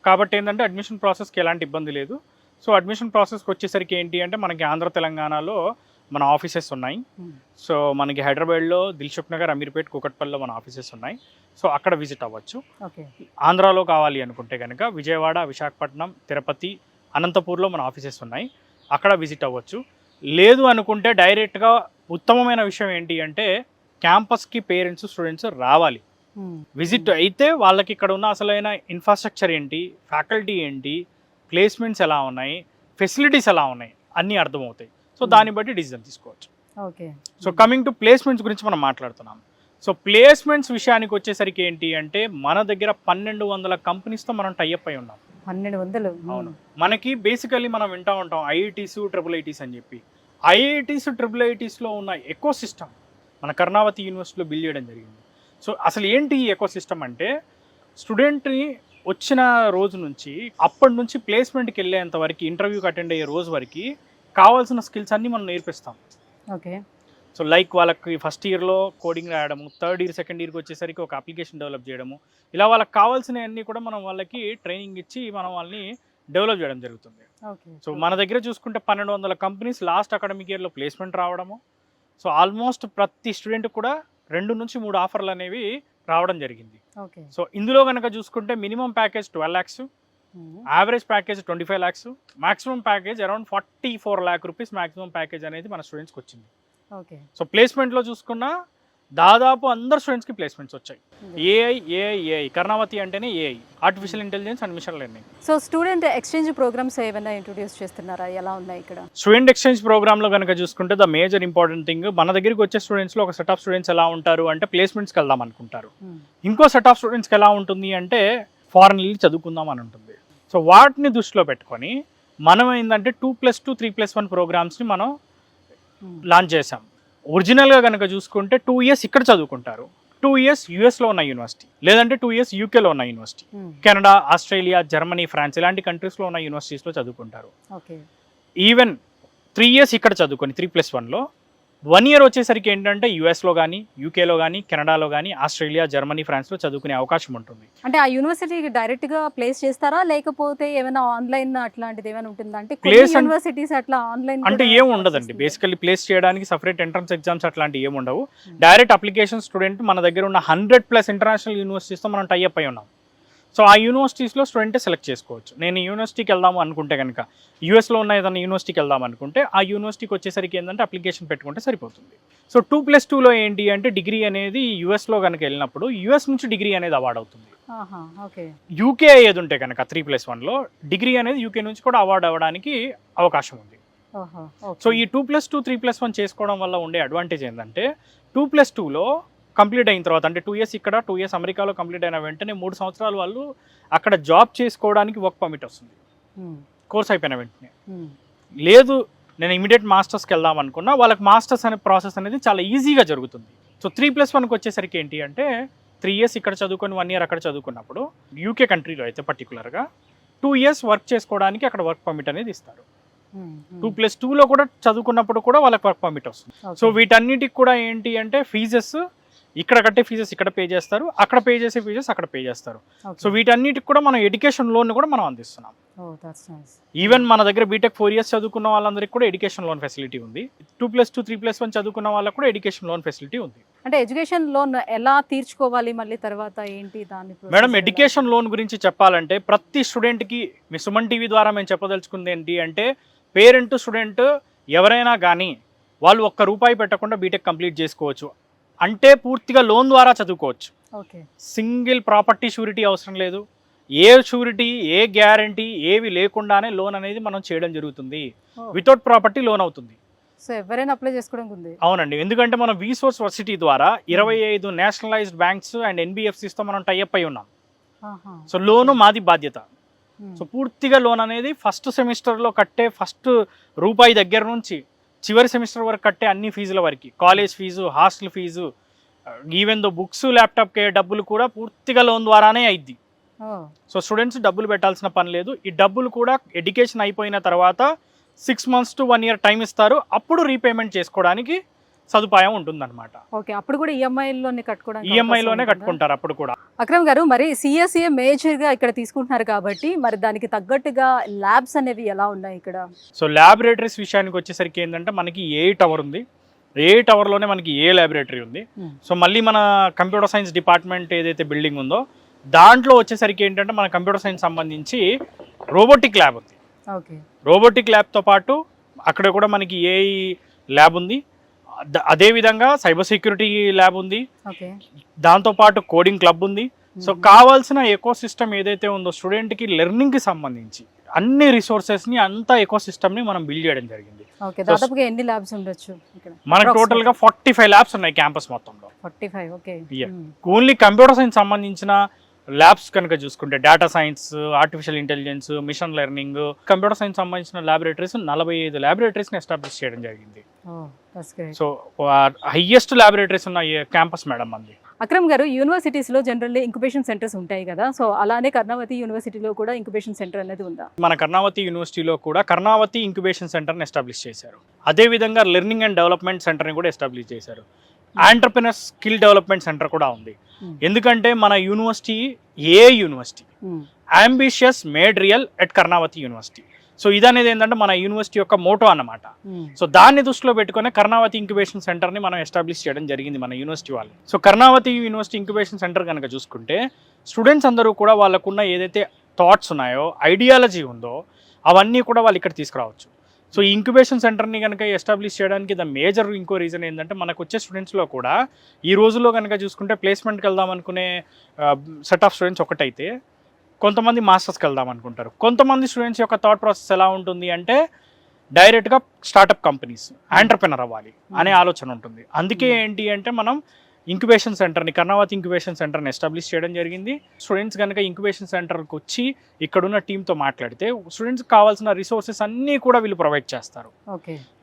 [SPEAKER 3] కాబట్టి ఏంటంటే అడ్మిషన్ ప్రాసెస్కి ఎలాంటి ఇబ్బంది లేదు. సో అడ్మిషన్ ప్రాసెస్కి వచ్చేసరికి ఏంటి అంటే మనకి ఆంధ్ర తెలంగాణలో మన ఆఫీసెస్ ఉన్నాయి. సో మనకి హైదరాబాద్లో దిల్సుఖ్ నగర్, అమీర్పేట్, కూకట్పల్లిలో మన ఆఫీసెస్ ఉన్నాయి. సో అక్కడ విజిట్ అవ్వచ్చు. ఆంధ్రాలో కావాలి అనుకుంటే కనుక విజయవాడ, విశాఖపట్నం, తిరుపతి, అనంతపూర్లో మన ఆఫీసెస్ ఉన్నాయి, అక్కడ విజిట్ అవ్వచ్చు. లేదు అనుకుంటే డైరెక్ట్గా ఉత్తమమైన విషయం ఏంటి అంటే క్యాంపస్కి పేరెంట్స్, స్టూడెంట్స్ రావాలి. విజిట్ అయితే వాళ్ళకి ఇక్కడ ఉన్న అసలైన ఇన్ఫ్రాస్ట్రక్చర్ ఏంటి, ఫ్యాకల్టీ ఏంటి, ప్లేస్మెంట్స్ ఎలా ఉన్నాయి, ఫెసిలిటీస్ ఎలా ఉన్నాయి అన్నీ అర్థమవుతాయి. సో దాన్ని బట్టి డిసిజన్ తీసుకోవచ్చు.
[SPEAKER 2] Okay.
[SPEAKER 3] So coming to placements గురించి మనం మాట్లాడుతున్నాం. సో ప్లేస్మెంట్స్ విషయానికి వచ్చేసరికి ఏంటి అంటే మన దగ్గర 1200 కంపెనీస్తో మనం టైఅప్ అయి ఉన్నాం.
[SPEAKER 2] 1200?
[SPEAKER 3] అవును. మనకి బేసికల్లీ మనం వింటూ ఉంటాం ఐఐటీస్, IIITs అని చెప్పి. ఐఐటీస్, IIITsలో ఉన్న ఎకో సిస్టమ్ మన కర్ణావతి యూనివర్సిటీలో బిల్డ్ చేయడం జరిగింది. సో అసలు ఏంటి ఈ ఎకో సిస్టమ్ అంటే స్టూడెంట్ని వచ్చిన రోజు నుంచి అప్పటి నుంచి ప్లేస్మెంట్కి వెళ్ళేంత వరకు, ఇంటర్వ్యూకి అటెండ్ అయ్యే రోజు వరకు కావాల్సిన స్కిల్స్ అన్నీ మనం నేర్పిస్తాం.
[SPEAKER 2] ఓకే.
[SPEAKER 3] సో లైక్ వాళ్ళకి ఫస్ట్ ఇయర్లో కోడింగ్ రాయడము, థర్డ్ ఇయర్, సెకండ్ ఇయర్కి వచ్చేసరికి ఒక అప్లికేషన్ డెవలప్ చేయడము, ఇలా వాళ్ళకి కావాల్సినవన్నీ కూడా మనం వాళ్ళకి ట్రైనింగ్ ఇచ్చి మనం వాళ్ళని డెవలప్ చేయడం జరుగుతుంది. సో మన దగ్గర చూసుకుంటే 1200 కంపెనీస్ లాస్ట్ అకాడమిక్ ఇయర్లో ప్లేస్మెంట్ రావడము. సో ఆల్మోస్ట్ ప్రతి స్టూడెంట్ కూడా 2 నుంచి 3 ఆఫర్లు అనేవి రావడం జరిగింది. సో ఇందులో కనుక చూసుకుంటే minimum package 12 lakhs, average package 25 lakhs, maximum package around 44 lakh rupees maximum package అనేది మన స్టూడెంట్స్కి వచ్చింది. సో ప్లేస్మెంట్లో చూసుకున్నా దాదాపు అందరు స్టూడెంట్స్కి ప్లేస్మెంట్స్ వచ్చాయి. ఏఐ కర్ణావతి అంటేనే AI, artificial intelligence and machine learning.
[SPEAKER 2] So student exchange programmes ఏమైనా ఇంట్రొడ్యూస్ చేస్తున్నారా? ఎలా ఉన్నాయి ఇక్కడ?
[SPEAKER 3] స్టూడెంట్ ఎక్స్చేంజ్ ప్రోగ్రామ్లో కనుక చూసుకుంటే ద మేజర్ ఇంపార్టెంట్ థింగ్, మన దగ్గరికి వచ్చే స్టూడెంట్స్లో ఒక సెట్ ఆఫ్ స్టూడెంట్స్ ఎలా ఉంటారు అంటే ప్లేస్మెంట్స్కి వెళ్దాం అనుకుంటారు. ఇంకో సెట్ ఆఫ్ స్టూడెంట్స్కి ఎలా ఉంటుంది అంటే ఫారెన్ వెళ్ళి చదువుకుందాం అని ఉంటుంది. సో వాటిని దృష్టిలో పెట్టుకొని మనం ఏంటంటే 2+2, 3+1 ప్రోగ్రామ్స్ని మనం లాంచ్ చేసాం. ఒరిజినల్గా కనుక చూసుకుంటే 2 years ఇక్కడ చదువుకుంటారు, 2 years యూఎస్లో ఉన్న యూనివర్సిటీ, లేదంటే 2 years యూకేలో ఉన్న university, Canada, Australia, Germany, France ఇలాంటి కంట్రీస్లో ఉన్న యూనివర్సిటీస్లో చదువుకుంటారు. ఈవెన్ 3 years ఇక్కడ చదువుకొని 3+1లో 1 year వచ్చేసరికి ఏంటంటే యూఎస్లో కానీ, యూకేలో కానీ, కెనడాలో కానీ, ఆస్ట్రేలియా, జర్మనీ, ఫ్రాన్స్లో చదువుకునే అవకాశం ఉంటుంది. అంటే
[SPEAKER 2] ఆ యూనివర్సిటీకి డైరెక్ట్గా ప్లేస్ చేస్తారా, లేకపోతే ఏమైనా ఆన్లైన్ అట్లాంటిది ఏమైనా ఉంటుందా? అంటే యూనివర్సిటీస్ అట్లా ఆన్లైన్
[SPEAKER 3] అంటే ఏమి ఉండదండి. బేసికల్లీ ప్లేస్ చేయడానికి సపరేట్ ఎంట్రన్స్ ఎగ్జామ్స్ అట్లాంటివి ఏమి ఉండవు. డైరెక్ట్ అప్లికేషన్ స్టూడెంట్ మన దగ్గర ఉన్న 100+ ఇంటర్నేషనల్ యూనివర్సిటీస్తో మనం టైఅప్ అయి ఉన్నాం. సో ఆ యూనివర్సిటీస్లో స్టూడెంటే సెలెక్ట్ చేసుకోవచ్చు. నేను యూనివర్సిటీకి వెళ్దాము అనుకుంటే కనుక, యూఎస్లో ఉన్న ఏదైనా యూనివర్సిటీకి వెళ్దాం అనుకుంటే ఆ యూనివర్సిటీకి వచ్చేసరికి ఏంటంటే అప్లికేషన్ పెట్టుకుంటే సరిపోతుంది. సో 2+2లో ఏంటి అంటే డిగ్రీ అనేది యూఎస్లో కనుక వెళ్ళినప్పుడు యూఎస్ నుంచి డిగ్రీ అనేది అవార్డ్ అవుతుంది. యూకే ఏది ఉంటే కనుక 3+1లో డిగ్రీ అనేది యూకే నుంచి కూడా అవార్డు అవ్వడానికి అవకాశం ఉంది. సో ఈ 2+2, 3+1 చేసుకోవడం వల్ల ఉండే అడ్వాంటేజ్ ఏంటంటే 2+2లో కంప్లీట్ అయిన తర్వాత అంటే 2 years ఇక్కడ, 2 years అమెరికాలో కంప్లీట్ అయిన వెంటనే 3 సంవత్సరాలు వాళ్ళు అక్కడ జాబ్ చేసుకోవడానికి వర్క్ పర్మిట్ వస్తుంది కోర్స్ అయిపోయిన వెంటనే. లేదు నేను ఇమీడియట్ మాస్టర్స్కి వెళ్దాం అనుకున్నా వాళ్ళకి మాస్టర్స్ అనే ప్రాసెస్ అనేది చాలా ఈజీగా జరుగుతుంది. సో 3+1కి వచ్చేసరికి ఏంటి అంటే 3 years ఇక్కడ చదువుకొని 1 year అక్కడ చదువుకున్నప్పుడు యూకే కంట్రీలో అయితే పర్టికులర్గా 2 years వర్క్ చేసుకోవడానికి అక్కడ వర్క్ పర్మిట్ అనేది ఇస్తారు. 2+2లో కూడా చదువుకున్నప్పుడు కూడా వాళ్ళకి వర్క్ పర్మిట్ వస్తుంది. సో వీటన్నిటికి కూడా ఏంటి అంటే ఫీజెస్ ఇక్కడ కట్టే ఫీజెస్ ఇక్కడ పే చేస్తారు, అక్కడ పే చేసే ఫీజెస్ అక్కడ పే చేస్తారు. సో వీటన్నిటికి కూడా మనం ఎడ్యుకేషన్ లోన్ కూడా మనం అందిస్తున్నాం. ఈవెన్ మన దగ్గర బీటెక్ 4 years చదువుకున్న వాళ్ళందరికీ కూడా ఎడ్యుకేషన్ లోన్ ఫెసిలిటీ ఉంది. 2+2 3+1 చదువుకున్న వాళ్ళకి కూడా ఎడ్యుకేషన్ లోన్ ఫెసిలిటీ ఉంది.
[SPEAKER 2] అంటే ఎడ్యుకేషన్ లోన్ ఎలా తీర్చుకోవాలి మళ్ళీ తర్వాత ఏంటి దాని
[SPEAKER 3] మేడం ఎడ్యుకేషన్ లోన్ గురించి చెప్పాలంటే ప్రతి స్టూడెంట్కి మీ సుమన్ టీవీ ద్వారా మేము చెప్పదలుచుకుంది ఏంటి అంటే పేరెంట్ స్టూడెంట్ ఎవరైనా కానీ వాళ్ళు ₹1 పెట్టకుండా బీటెక్ కంప్లీట్ చేసుకోవచ్చు. అంటే పూర్తిగా లోన్ ద్వారా చదువుకోవచ్చు. సింగిల్ ప్రాపర్టీ షూరిటీ అవసరం లేదు, ఏ షూరిటీ ఏ గ్యారంటీ ఏవి లేకుండానే లోన్ అనేది మనం చేయడం జరుగుతుంది. వితౌట్ ప్రాపర్టీ లోన్ అవుతుంది.
[SPEAKER 2] సో ఎవరైనా అప్లై చేసుకోవడానికి ఉంది?
[SPEAKER 3] అవునండి, ఎందుకంటే మనం విసోర్స్ వర్సిటీ ద్వారా 25 నేషనలైజ్డ్ బ్యాంక్స్ అండ్ NBFCs మనం టైఅప్ అయి ఉన్నాం. సో లోను మాది బాధ్యత. సో పూర్తిగా లోన్ అనేది ఫస్ట్ సెమిస్టర్లో కట్టే ఫస్ట్ రూపాయి దగ్గర నుంచి చివరి సెమిస్టర్ వరకు కట్టే అన్ని ఫీజుల వరకు, college fee, hostel fee, even though books ల్యాప్టాప్కి డబ్బులు కూడా పూర్తిగా లోన్ ద్వారానే అయింది. సో స్టూడెంట్స్ డబ్బులు పెట్టాల్సిన పని లేదు. ఈ డబ్బులు కూడా ఎడ్యుకేషన్ అయిపోయిన తర్వాత 6 months to 1 year టైం ఇస్తారు, అప్పుడు రీపేమెంట్ చేసుకోవడానికి సదుపాయం ఉంటుందన్నమాట.
[SPEAKER 2] ఓకే, అప్పుడు కూడా ఈఎంఐలోనే కట్టుకోవడానికి
[SPEAKER 3] ఈఎంఐలోనే కట్టుకుంటారు అప్పుడు కూడా.
[SPEAKER 2] అక్రమ్ గారు, మరి సిఎస్ఏ మేజర్గా ఇక్కడ తీసుకుంటున్నారు కాబట్టి మరి దానికి తగ్గట్టుగా ల్యాబ్స్ అనేవి ఎలా ఉన్నాయి ఇక్కడ?
[SPEAKER 3] సో ల్యాబొరేటరీస్ విషయానికి వచ్చేసరికి ఏంటంటే మనకి ఏ టవర్ ఉంది, ఏ టవర్లోనే మనకి ఏ ల్యాబొరేటరీ ఉంది. సో మళ్ళీ మన కంప్యూటర్ సైన్స్ డిపార్ట్మెంట్ ఏదైతే బిల్డింగ్ ఉందో దాంట్లో వచ్చేసరికి ఏంటంటే మన కంప్యూటర్ సైన్స్ సంబంధించి రోబోటిక్ ల్యాబ్ ఉంది.
[SPEAKER 2] ఓకే,
[SPEAKER 3] రోబోటిక్ ల్యాబ్తో పాటు అక్కడ కూడా మనకి ఏఐ ల్యాబ్ ఉంది, అదేవిధంగా సైబర్ సెక్యూరిటీ ల్యాబ్ ఉంది, దాంతోపాటు కోడింగ్ క్లబ్ ఉంది. సో కావాల్సిన ఎకో సిస్టమ్ ఏదైతే ఉందో స్టూడెంట్కి లెర్నింగ్కి సంబంధించి అన్ని రిసోర్సెస్ని అంతా ఎకో సిస్టమ్ని మనం బిల్డ్ చేయడం జరిగింది.
[SPEAKER 2] ఎన్ని ల్యాబ్స్ ఉండొచ్చు?
[SPEAKER 3] మనకు టోటల్గా 45 ల్యాబ్స్ ఉన్నాయి క్యాంపస్ మొత్తంలో.
[SPEAKER 2] 45. ఓకే,
[SPEAKER 3] ఓన్లీ కంప్యూటర్ సైన్స్ సంబంధించిన ల్యాబ్స్ కనుక చూసుకుంటే data science, artificial intelligence, machine learning, computer science సంబంధించిన ల్యాబొరేటరీస్ 45 ల్యాబొరేటరీస్ని ఎస్టాబ్లిష్ చేయడం జరిగింది. సో హైయెస్ట్ ల్యాబొరేటరీస్ ఉన్న క్యాంపస్ మేడం మంది.
[SPEAKER 2] అక్రమ్ గారు, యూనివర్సిటీస్లో జనరల్లీ ఇంక్యుబేషన్ సెంటర్స్ ఉంటాయి కదా, సో అలానే కర్ణావతి యూనివర్సిటీలో కూడా ఇంక్యుబేషన్ సెంటర్ అనేది ఉందా?
[SPEAKER 3] మన కర్ణావతి యూనివర్సిటీలో కూడా కర్ణావతి ఇంక్యుబేషన్ సెంటర్ని ఎస్టాబ్లిష్ చేశారు. అదేవిధంగా లెర్నింగ్ అండ్ డెవలప్మెంట్ సెంటర్ని కూడా ఎస్టాబ్లిష్ చేశారు. ఆంటర్ప్రెనర్ స్కిల్ డెవలప్మెంట్ సెంటర్ కూడా ఉంది. ఎందుకంటే మన university ambitious made real at Karnavati university. So ఇదనేది ఏంటంటే మన యూనివర్సిటీ యొక్క మోటో అన్నమాట. సో దాన్ని దృష్టిలో పెట్టుకుని కర్ణావతి ఇంక్యుబేషన్ సెంటర్ని మనం ఎస్టాబ్లిష్ చేయడం జరిగింది మన యూనివర్సిటీ వాళ్ళు. So Karnavati university incubation centre కనుక చూసుకుంటే స్టూడెంట్స్ అందరూ కూడా వాళ్ళకున్న ఏదైతే థాట్స్ ఉన్నాయో, ఐడియాలజీ ఉందో అవన్నీ కూడా వాళ్ళు ఇక్కడ తీసుకురావచ్చు. సో ఈ ఇంక్యుబేషన్ సెంటర్ని కనుక ఎస్టాబ్లిష్ చేయడానికి ద మేజర్ ఇంకో రీజన్ ఏంటంటే మనకు వచ్చే స్టూడెంట్స్లో కూడా ఈ రోజుల్లో కనుక చూసుకుంటే ప్లేస్మెంట్కి వెళ్దాం అనుకునే సెట్ ఆఫ్ స్టూడెంట్స్ ఒకటైతే కొంతమంది మాస్టర్స్కి వెళ్దాం అనుకుంటారు. కొంతమంది స్టూడెంట్స్ యొక్క థాట్ ప్రాసెస్ ఎలా ఉంటుంది అంటే డైరెక్ట్గా స్టార్టప్ కంపెనీస్, ఆంటర్ప్రెనర్ అవ్వాలి అనే ఆలోచన ఉంటుంది. అందుకే ఏంటి అంటే మనం ఇంక్యుబేషన్ సెంటర్ని, కర్ణావతి ఇంక్యుబేషన్ సెంటర్ని ఎస్టాబ్లిష్ చేయడం జరిగింది. స్టూడెంట్స్ కనుక ఇంక్యుబేషన్ సెంటర్కి వచ్చి ఇక్కడున్న టీంతో మాట్లాడితే స్టూడెంట్స్కి కావాల్సిన రిసోర్సెస్ అన్నీ కూడా వీళ్ళు ప్రొవైడ్ చేస్తారు.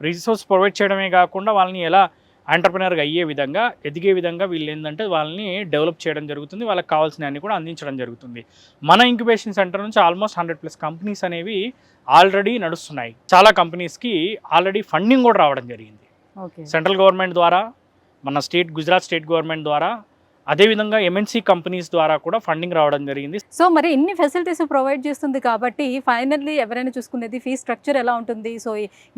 [SPEAKER 3] రిసోర్స్ ప్రొవైడ్ చేయడమే కాకుండా వాళ్ళని ఎలా ఆంటర్ప్రెనర్గా అయ్యే విధంగా, ఎదిగే విధంగా వీళ్ళు ఏంటంటే వాళ్ళని డెవలప్ చేయడం జరుగుతుంది, వాళ్ళకి కావాల్సిన అన్ని కూడా అందించడం జరుగుతుంది. మన ఇంక్యుబేషన్ సెంటర్ నుంచి ఆల్మోస్ట్ 100+ కంపెనీస్ అనేవి ఆల్రెడీ నడుస్తున్నాయి. చాలా కంపెనీస్కి ఆల్రెడీ ఫండింగ్ కూడా రావడం జరిగింది. సెంట్రల్ గవర్నమెంట్ ద్వారా, మన గుజరాత్ స్టేట్ గవర్నమెంట్ ద్వారా, అదేవిధంగా MNC కంపెనీస్ ద్వారా కూడా ఫండింగ్ రావడం జరిగింది.
[SPEAKER 2] సో మరి ఇన్ని ఫెసిలిటీస్ ప్రొవైడ్ చేస్తుంది కాబట్టి ఫైనల్లీ ఎవరైనా చూసుకునేది ఫీ స్ట్రక్చర్ ఎలా ఉంటుంది? సో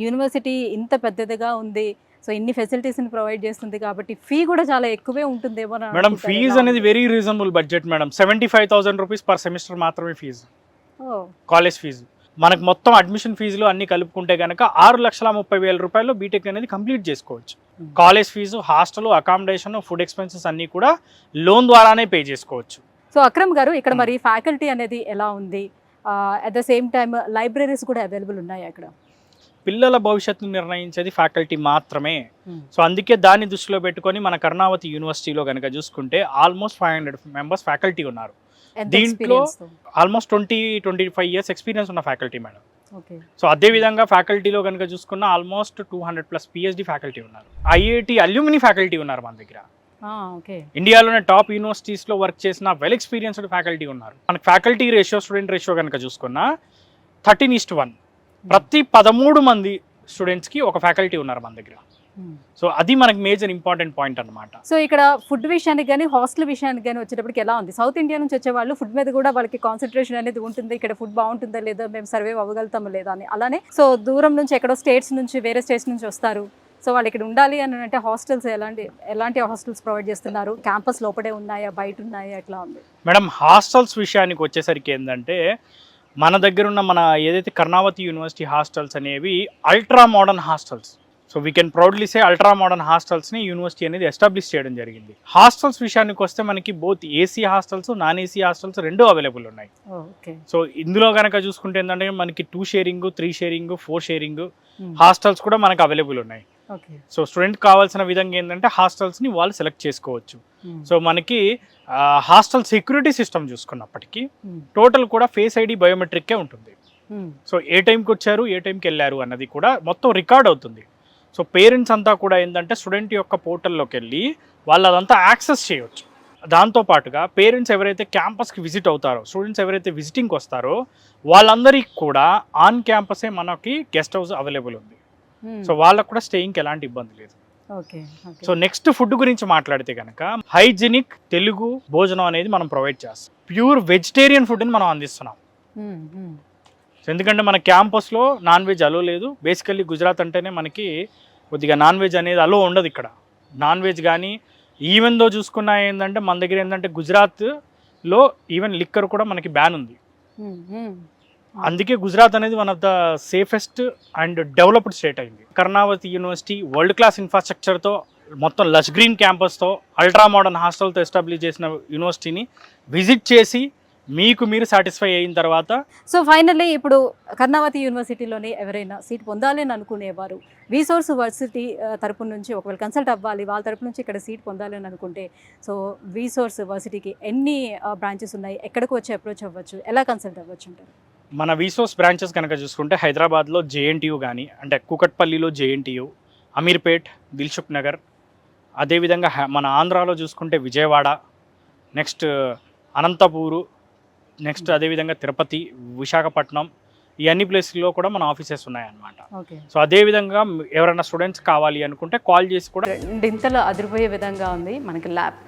[SPEAKER 2] యూనివర్సిటీ ఇంత పెద్దదిగా ఉంది, సో ఇన్ని ఫెసిలిటీస్ని ప్రొవైడ్ చేస్తుంది కాబట్టి ఫీ కూడా చాలా ఎక్కువే ఉంటుందేమో
[SPEAKER 3] మేడం. ఫీజు అనేది very reasonable budget madam. 75,000 rupees per semester మాత్రమే ఫీజు, కాలేజ్ ఫీజు. మనకు మొత్తం అడ్మిషన్ ఫీజులు అన్ని కలుపుకుంటే కనుక 6,30,000 రూపాయలు బీటెక్ అనేది కంప్లీట్ చేసుకోవచ్చు. College fee, hostel, accommodation, food expenses అన్నీ కూడా లోన్ ద్వారానే పే చేసుకోవచ్చు.
[SPEAKER 2] సో అక్రమ్ గారు, ఇక్కడ మరి ఫ్యాకల్టీ అనేది ఎలా ఉంది? At the same time libraries కూడా అవైలబుల్ ఉన్నాయి అక్కడ?
[SPEAKER 3] పిల్లల భవిష్యత్తును నిర్ణయించేది ఫ్యాకల్టీ మాత్రమే. సో అందుకే దాన్ని దృష్టిలో పెట్టుకొని మన కర్ణావతి యూనివర్సిటీలో కనుక చూసుకుంటే ఆల్మోస్ట్ 500 మెంబర్స్ ఫ్యాకల్టీ ఉన్నారు. దీంట్లో ఆల్మోస్ట్ 20-25 years ఎక్స్పీరియన్స్ ఉన్న ఫ్యాకల్టీ మేడం. సో అదేవిధంగా ఫ్యాకల్టీలో కనుక చూసుకున్న ఆల్మోస్ట్ 200+ PhD ఫ్యాకల్టీ ఉన్నారు. IIT అల్యూమిని ఫ్యాకల్టీ ఉన్నారు మన దగ్గర.
[SPEAKER 2] ఓకే.
[SPEAKER 3] ఇండియాలోనే టాప్ యూనివర్సిటీస్లో వర్క్ చేసిన వెల్ ఎక్స్పీరియన్స్డ్ ఫ్యాకల్టీ ఉన్నారు. మనకి ఫ్యాకల్టీ రేషియో స్టూడెంట్ రేషియో కనుక చూసుకున్నా 13:1. ప్రతి 13 మంది స్టూడెంట్స్కి ఒక ఫ్యాకల్టీ ఉన్నారు మన దగ్గర. సో అది మనకి మేజర్ ఇంపార్టెంట్ పాయింట్ అనమాట.
[SPEAKER 2] సో ఇక్కడ ఫుడ్ విషయానికి కానీ హాస్టల్ విషయానికి కానీ వచ్చేటప్పటికి ఎలా ఉంది? సౌత్ ఇండియా నుంచి వచ్చే వాళ్ళు ఫుడ్ మీద కూడా వాళ్ళకి కాన్సన్ట్రేషన్ అనేది ఉంటుంది. ఇక్కడ ఫుడ్ బాగుంటుందా లేదా, మేము సర్వైవ్ అవ్వగలుగుతామా లేదా అని. అలానే సో దూరం నుంచి ఎక్కడో స్టేట్స్ నుంచి వేరే స్టేట్స్ నుంచి వస్తారు. సో వాళ్ళు ఇక్కడ ఉండాలి అని అంటే హాస్టల్స్ ఎలాంటి హాస్టల్స్ ప్రొవైడ్ చేస్తున్నారు? క్యాంపస్ లోపడే ఉన్నాయా, బయట ఉన్నాయా, ఎట్లా ఉంది
[SPEAKER 3] మేడం? హాస్టల్స్ విషయానికి వచ్చేసరికి ఏంటంటే మన దగ్గర ఉన్న మన ఏదైతే కర్ణావతి యూనివర్సిటీ హాస్టల్స్ అనేవి ultra modern hostels. So we can proudly say ultra modern హాస్టల్స్ని యూనివర్సిటీ అనేది ఎస్టాబ్లిష్ చేయడం జరిగింది. హాస్టల్స్ విషయానికి వస్తే మనకి both AC hostels, non AC hostels రెండూ అవైలబుల్ ఉన్నాయి. సో ఇందులో కనుక చూసుకుంటే ఏంటంటే మనకి 2 షేరింగ్, 3 షేరింగ్, 4 షేరింగ్ హాస్టల్స్ కూడా మనకు అవైలబుల్ ఉన్నాయి. సో స్టూడెంట్ కావాల్సిన విధంగా ఏంటంటే హాస్టల్స్ని వాళ్ళు సెలెక్ట్ చేసుకోవచ్చు. సో మనకి హాస్టల్ సెక్యూరిటీ సిస్టమ్ చూసుకున్నప్పటికీ టోటల్ కూడా ఫేస్ ఐడి బయోమెట్రిక్కే ఉంటుంది. సో ఏ టైంకి వచ్చారు, ఏ టైంకి వెళ్ళారు అన్నది కూడా మొత్తం రికార్డ్ అవుతుంది. సో పేరెంట్స్ అంతా కూడా ఏంటంటే స్టూడెంట్ యొక్క పోర్టల్లోకి వెళ్ళి వాళ్ళు అదంతా యాక్సెస్ చేయవచ్చు. దాంతోపాటుగా పేరెంట్స్ ఎవరైతే క్యాంపస్కి విజిట్ అవుతారో, స్టూడెంట్స్ ఎవరైతే విజిటింగ్కి వస్తారో వాళ్ళందరికీ కూడా ఆన్ క్యాంపసే మనకి గెస్ట్ హౌస్ అవైలబుల్ ఉంది. సో వాళ్ళకు కూడా స్టేయింగ్కి ఎలాంటి ఇబ్బంది లేదు. సో నెక్స్ట్ ఫుడ్ గురించి మాట్లాడితే కనుక హైజీనిక్ తెలుగు భోజనం అనేది మనం ప్రొవైడ్ చేస్తాం. ప్యూర్ వెజిటేరియన్ ఫుడ్ని మనం అందిస్తున్నాం. ఎందుకంటే మన క్యాంపస్లో నాన్ వెజ్ అలో లేదు. బేసికల్లీ గుజరాత్ అంటేనే మనకి కొద్దిగా నాన్ వెజ్ అనేది అలో ఉండదు. ఇక్కడ నాన్ వెజ్ కానీ ఈవెన్ దో చూసుకున్నా ఏంటంటే మన దగ్గర ఏంటంటే గుజరాత్లో ఈవెన్ లిక్కర్ కూడా మనకి బ్యాన్ ఉంది. అందుకే గుజరాత్ అనేది one of the safest and developed state అయింది. కర్ణావతి యూనివర్సిటీ వరల్డ్ క్లాస్ ఇన్ఫ్రాస్ట్రక్చర్తో, మొత్తం లష్ గ్రీన్ క్యాంపస్తో, అల్ట్రా మోడర్న్ హాస్టల్తో ఎస్టాబ్లిష్ చేసిన యూనివర్సిటీని విజిట్ చేసి మీకు మీరు సాటిస్ఫై అయిన తర్వాత
[SPEAKER 2] సో ఫైనల్లీ ఇప్పుడు కర్ణావతి యూనివర్సిటీలోనే ఎవరైనా సీట్ పొందాలి అని అనుకునేవారు రీసోర్స్ వర్సిటీ తరపు నుంచి ఒకవేళ కన్సల్ట్ అవ్వాలి, వాళ్ళ తరపు నుంచి ఇక్కడ సీట్ పొందాలి అని అనుకుంటే సో రీసోర్స్ వర్సిటీకి ఎన్ని బ్రాంచెస్ ఉన్నాయి, ఎక్కడికి వచ్చి అప్రోచ్ అవ్వచ్చు, ఎలా కన్సల్ట్ అవ్వచ్చు అంటారు?
[SPEAKER 3] మన విసోర్స్ బ్రాంచెస్ కనుక చూసుకుంటే హైదరాబాద్లో జేఎన్టీయూ కానీ, అంటే కూకట్పల్లిలో జేఎన్టీయూ, అమీర్పేట్, దిల్సుఖ్ నగర్, అదేవిధంగా మన ఆంధ్రాలో చూసుకుంటే విజయవాడ, నెక్స్ట్ అనంతపూరు, నెక్స్ట్ అదేవిధంగా తిరుపతి, విశాఖపట్నం, ఈ అన్ని ప్లేస్లో కూడా మన ఆఫీసెస్ ఉన్నాయన్నమాట. సో అదేవిధంగా ఎవరైనా స్టూడెంట్స్ కావాలి అనుకుంటే కాల్ చేసి కూడా
[SPEAKER 2] ఇంతలో అదిరిపోయే విధంగా ఉంది. మనకి ల్యాబ్,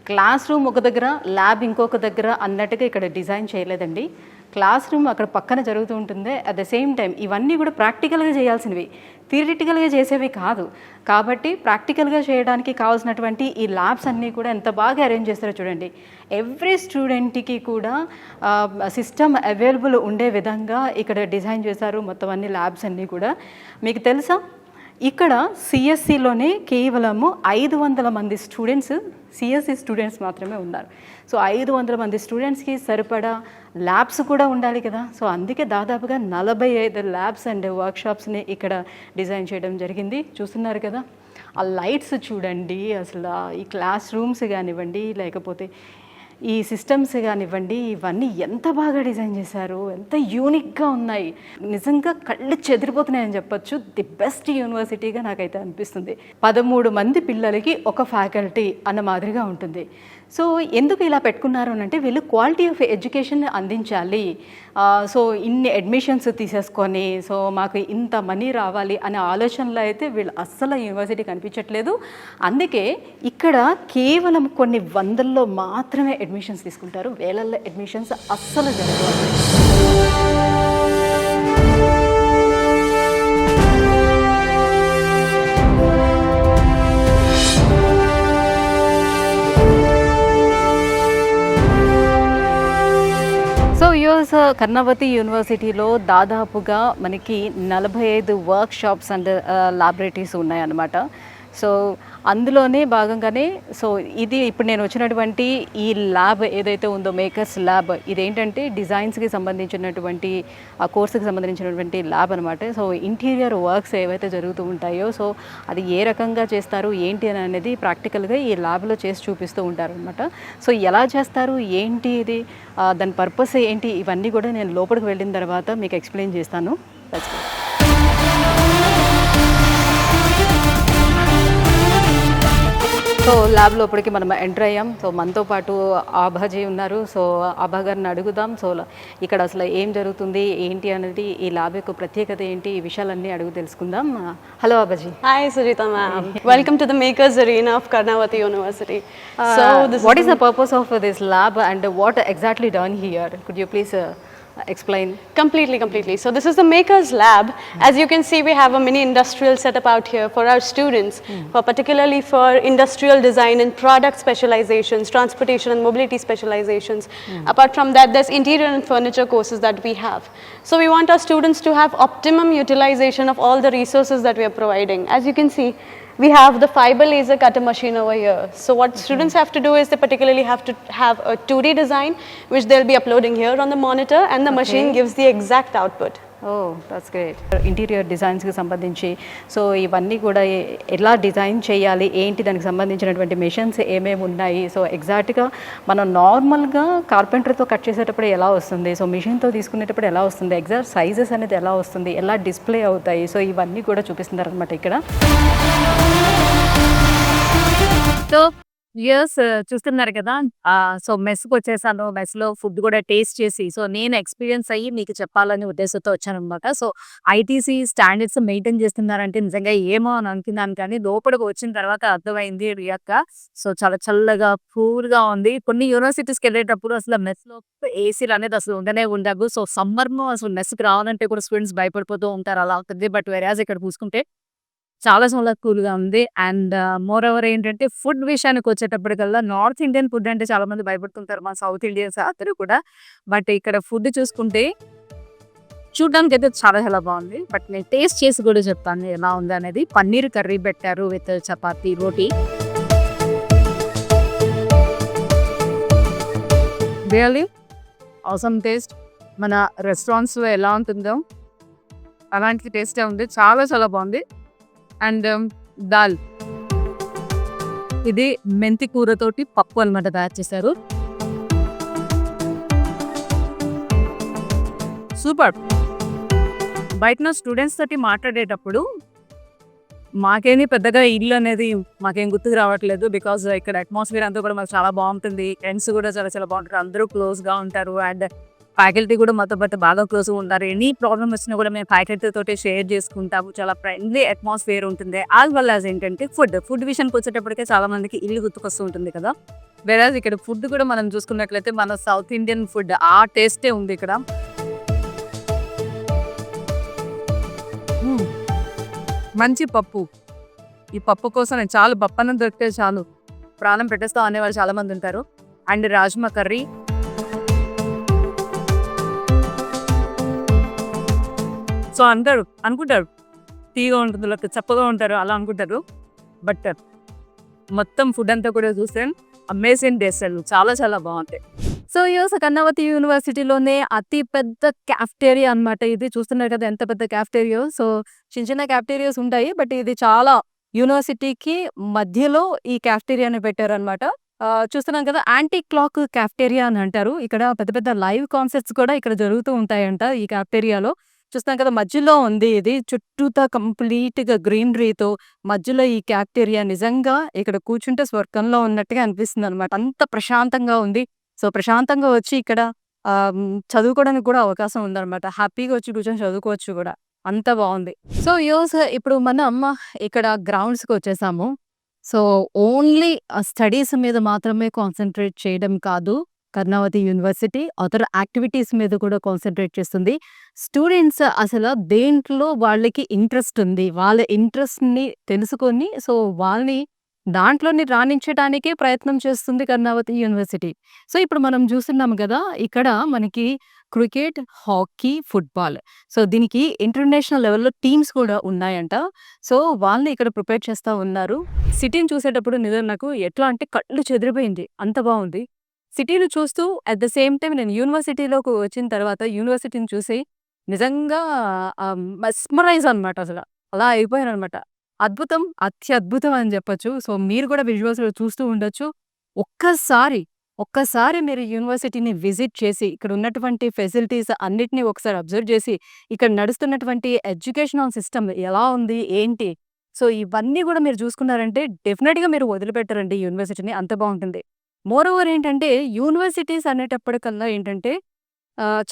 [SPEAKER 2] క్లాస్ రూమ్ ఒక దగ్గర, ల్యాబ్ ఇంకొక దగ్గర అన్నట్టుగా ఇక్కడ డిజైన్ చేయలేదండి. క్లాస్ రూమ్ అక్కడ పక్కన జరుగుతూ ఉంటుంది. అట్ ద సేమ్ టైం ఇవన్నీ కూడా ప్రాక్టికల్గా చేయాల్సినవి, థియరిటికల్గా చేసేవి కాదు. కాబట్టి ప్రాక్టికల్గా చేయడానికి కావాల్సినటువంటి ఈ ల్యాబ్స్ అన్నీ కూడా ఎంత బాగా అరేంజ్ చేస్తారో చూడండి. ఎవ్రీ స్టూడెంట్కి కూడా సిస్టమ్ అవైలబుల్ ఉండే విధంగా ఇక్కడ డిజైన్ చేశారు మొత్తం అన్ని ల్యాబ్స్ అన్నీ కూడా. మీకు తెలుసా ఇక్కడ సిఎస్సిలోనే కేవలము 500 మంది స్టూడెంట్స్, సిఎస్సి స్టూడెంట్స్ మాత్రమే ఉన్నారు. సో 500 మంది స్టూడెంట్స్కి సరిపడా ల్యాబ్స్ కూడా ఉండాలి కదా. సో అందుకే దాదాపుగా 45 ల్యాబ్స్ అండ్ వర్క్షాప్స్ని ఇక్కడ డిజైన్ చేయడం జరిగింది. చూస్తున్నారు కదా, ఆ లైట్స్ చూడండి, అసలు ఈ క్లాస్ రూమ్స్ కానివ్వండి, లేకపోతే ఈ సిస్టమ్స్ కానివ్వండి, ఇవన్నీ ఎంత బాగా డిజైన్ చేశారు, ఎంత యూనిక్గా ఉన్నాయి. నిజంగా కళ్ళు చెదిరిపోతున్నాయని చెప్పొచ్చు. ది బెస్ట్ యూనివర్సిటీగా నాకైతే అనిపిస్తుంది. 13 మంది పిల్లలకి ఒక ఫ్యాకల్టీ అన్న మాదిరిగా ఉంటుంది. సో ఎందుకు ఇలా పెట్టుకున్నారు అని అంటే వీళ్ళు క్వాలిటీ ఆఫ్ ఎడ్యుకేషన్ అందించాలి. సో ఇన్ని అడ్మిషన్స్ తీసేసుకొని సో మాకు ఇంత మనీ రావాలి అనే ఆలోచనలో అయితే వీళ్ళు అస్సలు యూనివర్సిటీ కనిపించట్లేదు. అందుకే ఇక్కడ కేవలం కొన్ని వందల్లో మాత్రమే అడ్మిషన్స్ తీసుకుంటారు, వేలల్లో అడ్మిషన్స్ అస్సలు జరగవు. కర్ణావతి యూనివర్సిటీలో దాదాపుగా మనకి 45 వర్క్ షాప్స్ అండ్ ల్యాబొరేటరీస్ ఉన్నాయన్నమాట. సో అందులోనే భాగంగానే సో ఇది ఇప్పుడు నేను వచ్చినటువంటి ఈ ల్యాబ్ ఏదైతే ఉందో మేకర్స్ ల్యాబ్, ఇదేంటంటే డిజైన్స్కి సంబంధించినటువంటి ఆ కోర్సుకి సంబంధించినటువంటి ల్యాబ్ అనమాట. సో ఇంటీరియర్ వర్క్స్ ఏవైతే జరుగుతూ ఉంటాయో సో అది ఏ రకంగా చేస్తారు ఏంటి అని అనేది ప్రాక్టికల్గా ఈ ల్యాబ్లో చేసి చూపిస్తూ ఉంటారు అనమాట. సో ఎలా చేస్తారు ఏంటి, ఇది దాని పర్పస్ ఏంటి, ఇవన్నీ కూడా నేను లోపలికి వెళ్ళిన తర్వాత మీకు ఎక్స్ప్లెయిన్ చేస్తాను. సో ల్యాబ్ లోపలికి మనం ఎంటర్ అయ్యాం. సో మనతో పాటు ఆభాజీ ఉన్నారు. సో ఆభా గారిని అడుగుదాం. సో ఇక్కడ అసలు ఏం జరుగుతుంది ఏంటి అనేది, ఈ ల్యాబ్ యొక్క ప్రత్యేకత ఏంటి, ఈ విషయాలన్నీ అడుగు తెలుసుకుందాం. Hello ఆభాజీ.
[SPEAKER 4] Hi Sujita ma'am. Welcome to the Makers Arena of Karnavati University.
[SPEAKER 2] What is the purpose of this lab and what exactly done here? Could you please explain?
[SPEAKER 4] Completely. So this is the Makers Lab. As you can see, we have a mini industrial setup out here for our students, for particularly for industrial design and product specializations, transportation and mobility specializations. Apart from that, there's interior and furniture courses that we have. So we want our students to have optimum utilization of all the resources that we are providing. As you can see, we have the fiber laser cutter machine over here. So what students have to do is they particularly have to have a 2D design, which they'll be uploading here on the monitor, and the machine gives the exact output.
[SPEAKER 2] That's great. Interior డిజైన్స్కి సంబంధించి so ఇవన్నీ కూడా ఎలా design చేయాలి ఏంటి, దానికి సంబంధించినటువంటి machines ఏమేమి ఉన్నాయి, సో ఎగ్జాక్ట్గా మనం నార్మల్గా కార్పెంటర్తో కట్ చేసేటప్పుడు ఎలా వస్తుంది, సో మిషన్తో తీసుకునేటప్పుడు ఎలా వస్తుంది, ఎగ్జాక్ట్ సైజెస్ అనేది ఎలా వస్తుంది, ఎలా డిస్ప్లే అవుతాయి, సో ఇవన్నీ కూడా చూపిస్తున్నారు అనమాట ఇక్కడ.
[SPEAKER 5] సో వ్యూయర్స్ చూస్తున్నారు కదా. సో మెస్కి వచ్చేసాను. మెస్లో ఫుడ్ కూడా టేస్ట్ చేసి సో నేను ఎక్స్పీరియన్స్ అయ్యి మీకు చెప్పాలనే ఉద్దేశంతో వచ్చాను అనమాట. సో ఐటీసీ స్టాండర్డ్స్ మెయింటైన్ చేస్తున్నారంటే నిజంగా ఏమో అని అనుకున్నాను, కానీ లోపలికి వచ్చిన తర్వాత అర్థమైంది రియాక్క. సో చాలా చల్లగా కూల్గా ఉంది. కొన్ని యూనివర్సిటీస్కి వెళ్ళేటప్పుడు అసలు మెస్లో ఏసీలు అనేది అసలు ఉండవు. సో సమ్మర్లో అసలు మెస్కి రావాలంటే కూడా స్టూడెంట్స్ భయపడిపోతూ ఉంటారు, అలా ఉంటుంది. బట్ వెరాజ్ ఇక్కడ చూసుకుంటే చాలా కూల్గా ఉంది. అండ్ మోర్ ఓవర్ ఏంటంటే ఫుడ్ విషయానికి వచ్చేటప్పటికల్లా నార్త్ ఇండియన్ ఫుడ్ అంటే చాలా మంది భయపడుతుంటారు, మా సౌత్ ఇండియన్స్ అందరూ కూడా. బట్ ఇక్కడ ఫుడ్ చూసుకుంటే చూడడానికి అయితే చాలా బాగుంది. బట్ నేను టేస్ట్ చేసి కూడా చెప్తాను ఎలా ఉంది అనేది. పన్నీర్ కర్రీ పెట్టారు with chapati roti. Really awesome taste. మన రెస్టారెంట్స్లో ఎలా ఉంటుందో అలాంటి టేస్టే ఉంది. చాలా బాగుంది. అండ్ దాల్, ఇది మెంతి కూరతోటి పప్పు అనమాట తయారు చేశారు. సూపర్. బయట స్టూడెంట్స్ తోటి మాట్లాడేటప్పుడు మాకేమి పెద్దగా ఇల్లు అనేది మాకేం గుర్తుకు రావట్లేదు. బికాజ్ ఇక్కడ అట్మాస్ఫియర్ అంతా కూడా మాకు చాలా బాగుంటుంది. ఫ్రెండ్స్ కూడా చాలా బాగుంటారు, అందరూ క్లోజ్గా ఉంటారు. అండ్ ఫ్యాకల్టీ కూడా మాతో పాటు బాగా క్లోజ్గా ఉంటారు. ఎనీ ప్రాబ్లమ్ వచ్చినా కూడా మేము ఫ్యాకల్టీతో షేర్ చేసుకుంటాము. చాలా ఫ్రెండ్లీ అట్మాస్ఫియర్ ఉంటుంది. యాజ్ వెల్ యాజ్ ఏంటంటే ఫుడ్ విషయానికి వచ్చేటప్పటికే చాలా మందికి ఇల్లు గుర్తుకొస్తూ ఉంటుంది కదా. వెరాజ్ ఇక్కడ ఫుడ్ కూడా మనం చూసుకున్నట్లయితే మన సౌత్ ఇండియన్ ఫుడ్ ఆ టేస్టే ఉంది ఇక్కడ. మంచి పప్పు. ఈ పప్పు కోసం నేను చాలు పప్పన్నం దొరికితే చాలు ప్రాణం పెట్టేస్తాం అనేవాళ్ళు చాలా మంది ఉంటారు. And rajma curry. సో అందరూ అనుకుంటారు తీగా ఉంటుంది, లేకపోతే చప్పగా ఉంటారు, అలా అనుకుంటారు. బట్ మొత్తం ఫుడ్ అంతా కూడా చూస్తే అమేజింగ్ టేస్ట్, చాలా బాగుంటాయి. సో కర్ణావతి యూనివర్సిటీలోనే అతి పెద్ద క్యాఫ్టేరియా అనమాట ఇది. చూస్తున్నారు కదా ఎంత పెద్ద క్యాఫ్టేరియో. సో చిన్న క్యాఫ్టేరియాస్ ఉంటాయి, బట్ ఇది చాలా యూనివర్సిటీకి మధ్యలో ఈ క్యాఫ్టేరియాని పెట్టారనమాట. చూస్తున్నాం కదా, యాంటీ క్లాక్ క్యాఫ్టేరియా అని అంటారు. ఇక్కడ పెద్ద లైవ్ కాన్సర్ట్స్ కూడా ఇక్కడ జరుగుతూ ఉంటాయంట ఈ క్యాఫ్టేరియాలో. చూస్తున్నాం కదా, మధ్యలో ఉంది ఇది. చుట్టూతా కంప్లీట్గా గ్రీనరీతో మధ్యలో ఈ క్యాఫ్టేరియా. నిజంగా ఇక్కడ కూర్చుంటే స్వర్గంలో ఉన్నట్టుగా అనిపిస్తుంది అనమాట. అంత ప్రశాంతంగా ఉంది. సో ప్రశాంతంగా వచ్చి ఇక్కడ చదువుకోవడానికి కూడా అవకాశం ఉందన్నమాట. హ్యాపీగా వచ్చి కూర్చొని చదువుకోవచ్చు కూడా, అంత బాగుంది. సో ఇప్పుడు మనం ఇక్కడ గ్రౌండ్స్కి వచ్చేసాము. సో ఓన్లీ స్టడీస్ మీద మాత్రమే కాన్సన్ట్రేట్ చేయడం కాదు, కర్ణావతి యూనివర్సిటీ అదర్ యాక్టివిటీస్ మీద కూడా కాన్సన్ట్రేట్ చేస్తుంది. స్టూడెంట్స్ అసలు దేంట్లో వాళ్ళకి ఇంట్రెస్ట్ ఉంది, వాళ్ళ ఇంట్రెస్ట్ని తెలుసుకొని సో వాళ్ళని దాంట్లోని రాణించడానికే ప్రయత్నం చేస్తుంది కర్ణావతి యూనివర్సిటీ. సో ఇప్పుడు మనం చూస్తున్నాము కదా, ఇక్కడ మనకి క్రికెట్, హాకీ, ఫుట్బాల్. సో దీనికి ఇంటర్నేషనల్ లెవెల్లో టీమ్స్ కూడా ఉన్నాయంట. సో వాళ్ళని ఇక్కడ ప్రిపేర్ చేస్తూ ఉన్నారు. సిటీని చూసేటప్పుడు నిజం నాకు ఎట్లా అంటే కళ్ళు చెదిరిపోయింది, అంత బాగుంది. సిటీని చూస్తూ అట్ ద సేమ్ టైం నేను యూనివర్సిటీలోకి వచ్చిన తర్వాత యూనివర్సిటీని చూసి నిజంగా మెస్మరైజ్ అనమాట. అసలు అలా అయిపోయాను అనమాట. అద్భుతం, అత్యద్భుతం అని చెప్పొచ్చు. సో మీరు కూడా విజువల్స్లో చూస్తూ ఉండొచ్చు. ఒక్కసారి మీరు యూనివర్సిటీని విజిట్ చేసి ఇక్కడ ఉన్నటువంటి ఫెసిలిటీస్ అన్నిటినీ ఒకసారి అబ్జర్వ్ చేసి ఇక్కడ నడుస్తున్నటువంటి ఎడ్యుకేషనల్ సిస్టమ్ ఎలా ఉంది ఏంటి,
[SPEAKER 2] సో ఇవన్నీ కూడా మీరు చూసుకున్నారంటే డెఫినెట్గా మీరు వదిలిపెట్టరండి ఈ యూనివర్సిటీని, అంత బాగుంటుంది. మోర్ ఓవర్ ఏంటంటే యూనివర్సిటీస్ అనేటప్పటికల్లా ఏంటంటే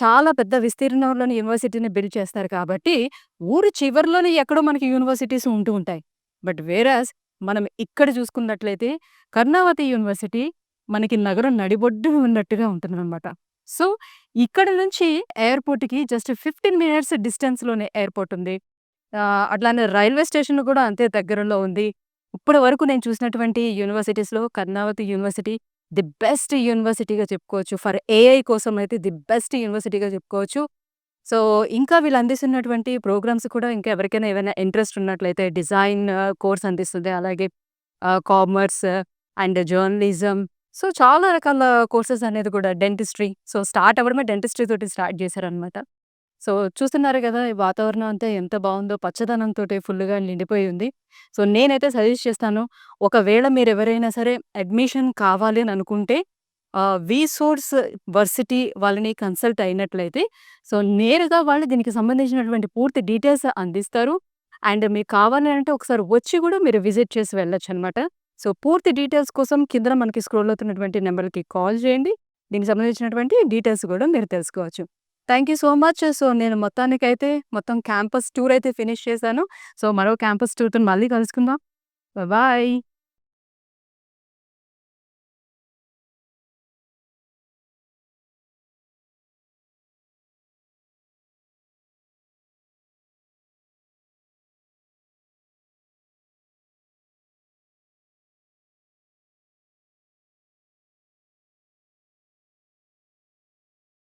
[SPEAKER 2] చాలా పెద్ద విస్తీర్ణంలోని యూనివర్సిటీని బిల్డ్ చేస్తారు కాబట్టి ఊరు చివరిలోనే ఎక్కడో మనకి యూనివర్సిటీస్ ఉంటూ ఉంటాయి. బట్ వేరాస్ మనం ఇక్కడ చూసుకున్నట్లయితే కర్ణావతి యూనివర్సిటీ మనకి నగరం నడిబొడ్డున ఉన్నట్టుగా ఉంటుందన్నమాట. సో ఇక్కడ నుంచి ఎయిర్‌పోర్ట్‌కి జస్ట్ 15 మినిట్స్ డిస్టెన్స్‌లోనే ఎయిర్‌పోర్ట్ ఉంది. అట్లానే రైల్వే స్టేషన్ కూడా అంతే దగ్గరలో ఉంది. ఇప్పటి వరకు నేను చూసినటువంటి యూనివర్సిటీస్‌లో కర్ణావతి యూనివర్సిటీ ది బెస్ట్ యూనివర్సిటీగా చెప్పుకోవచ్చు. ఫర్ ఏఐ కోసం అయితే ది బెస్ట్ యూనివర్సిటీగా చెప్పుకోవచ్చు. సో ఇంకా వీళ్ళు అందిస్తున్నటువంటి ప్రోగ్రామ్స్ కూడా ఇంకా ఎవరికైనా ఏమైనా ఇంట్రెస్ట్ ఉన్నట్లయితే డిజైన్ కోర్స్ అందిస్తుంది. అలాగే కామర్స్ అండ్ జర్నలిజం, సో చాలా రకాల కోర్సెస్ అనేది కూడా డెంటిస్ట్రీ. సో స్టార్ట్ అవ్వడమే డెంటిస్ట్రీ తోటి స్టార్ట్ చేశారనమాట. సో చూస్తున్నారు కదా ఈ వాతావరణం అంతా ఎంత బాగుందో, పచ్చదనంతోటి ఫుల్‌గా నిండిపోయి ఉంది. సో నేనైతే సజెస్ట్ చేస్తాను, ఒకవేళ మీరు ఎవరైనా సరే అడ్మిషన్ కావాలి అని అనుకుంటే విసోర్స్ వర్సిటీ వాళ్ళని కన్సల్ట్ అయినట్లయితే సో నేరుగా వాళ్ళు దీనికి సంబంధించినటువంటి పూర్తి డీటెయిల్స్ అందిస్తారు. అండ్ మీకు కావాలి అంటే ఒకసారి వచ్చి కూడా మీరు విజిట్ చేసి వెళ్ళొచ్చనమాట. సో పూర్తి డీటెయిల్స్ కోసం కిందన మనకి స్క్రోల్ అవుతున్నటువంటి నెంబర్‌కి కాల్ చేయండి. దీనికి సంబంధించినటువంటి డీటెయిల్స్ కూడా మీరు తెలుసుకోవచ్చు. Thank you so much. So నేను మొత్తానికైతే మొత్తం క్యాంపస్ టూర్ అయితే ఫినిష్ చేశాను. సో మరో క్యాంపస్ టూర్‌తో మళ్ళీ కలుసుకుందాం. బాయ్.